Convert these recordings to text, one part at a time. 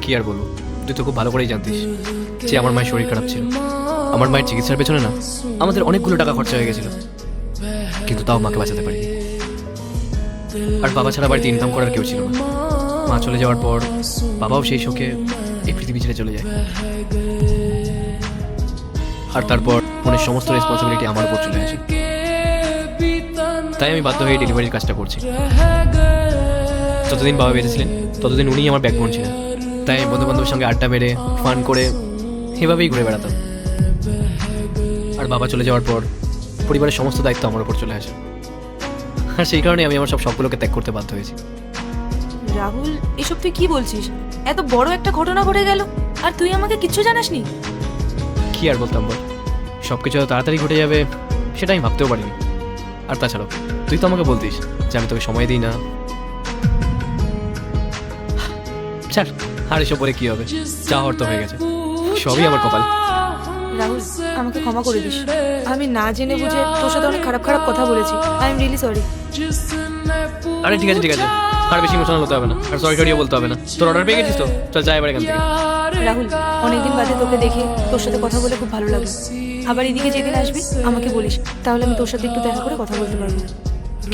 কি আর বলবো, তুই তো খুব ভালো করেই জানতিস যে আমার মায়ের শরীর খারাপ ছিল। আমার মায়ের চিকিৎসার পেছনে না আমাদের অনেকগুলো টাকা খরচা হয়ে গেছিল, কিন্তু তাও মাকে বাঁচাতে পারিনি। আর বাবা ছাড়া বাড়িতে ইনকাম করার কেউ ছিল না। মা চলে যাওয়ার পর বাবাও সেই শোকে এই পৃথিবী ছেড়ে চলে যায়। আর তারপর মনের সমস্ত রেসপন্সিবিলিটি আমার উপর চলে আসে। তাই আমি বাধ্য হয়ে ডেলিভারির কাজটা করছি। যতদিন বাবা বেঁচে ছিলেন ততদিন উনিই আমার ব্যাকবোন ছিলেন। তাই আমি বন্ধু বান্ধবের সঙ্গে আড্ডা মেরে ফান করে এভাবেই ঘুরে বেড়াতাম। আর বাবা চলে যাওয়ার পর পরিবারের সমস্ত দায়িত্ব আমার উপর চলে আসে। আর সেই কারণে আমি আমার সব শখগুলোকে ত্যাগ করতে বাধ্য হয়েছি। রাহুল, এসব তুই কি বলছিস? এত বড় একটা ঘটনা ঘটে গেল আর তুই আমাকে কিচ্ছু জানাসনি? কি আর বলতাম বল, সব কিছু এত তাড়াতাড়ি ঘটে যাবে সেটা আমি ভাবতেও পারিনি। আর তাছাড়াও তুই তো আমাকে বলতিস যে আমি তোকে সময় দিই না। স্যার, আর এসব বলে কি হবে, যা হওয়ার তো হয়ে গেছে, সবই আমার কপাল। রাহুল, আমাকে ক্ষমা করে দিস। আমি না জেনে বুঝে তোর সাথে অনেক খারাপ খারাপ কথা বলেছি। I am really sorry. আরে ঠিক আছে ঠিক আছে, আর বেশি ইমোশনাল হতে হবে না, আর সরি টরিও বলতে হবে না। তোর অর্ডার পেয়ে গেছিস তো, চল যাই এবার এখান থেকে। রাহুল, অনেকদিন বাদে তোকে দেখে তোর সাথে কথা বলে খুব ভালো লাগলো। আবার এদিকে যেদিন আসবি আমাকে বলিস, তাহলে আমি তোর সাথে একটু দেখা করে কথা বলতে পারবো।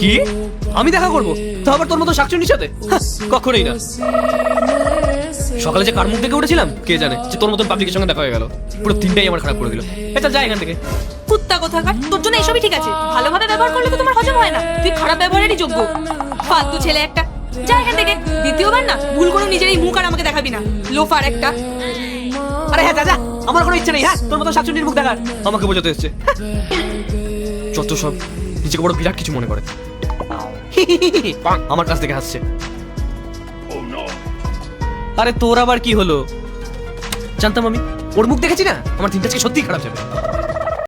কি? আমি দেখা করবো? তো আবার তোর মতো শাকচুন্নির সাথে? কখনোই না। সকালে যে কার মুখ দেখে উঠেছিলাম কে জানে, যে তোর মতন পাবলিকের সঙ্গে দেখা হয়ে গেল, পুরো দিনটাই আমার খারাপ করে দিল। এটা যাই এখান থেকে। কুত্তা কোথাকার, তোর জন্য এসবই ঠিক আছে, ভালোভাবে ব্যবহার করলে তো তোমার হজম হয় না। তুই খারাপ ব্যবহারেরই যোগ্য, ফালতু ছেলে একটা। যা এখান থেকে, দ্বিতীয়বার না ভুল করে নিজের এই মুখ আর আমাকে দেখাবি না, লোফার একটা। আরে হ্যাঁ যা, আমার কোনো ইচ্ছে নেই হ্যাঁ তোর মতো শাকচুন্নির মুখ দেখার। আমাকে বোঝাতে এসছে যত সব, নিজেকে বড় বিরাট কিছু মনে করে। আমার কাছ থেকে হাসছে। আরে তোর আবার কি হলো? জানতাম আমি, ওর মুখ দেখেছি না, আমার দিনটা আজকে সত্যিই খারাপ যাবে।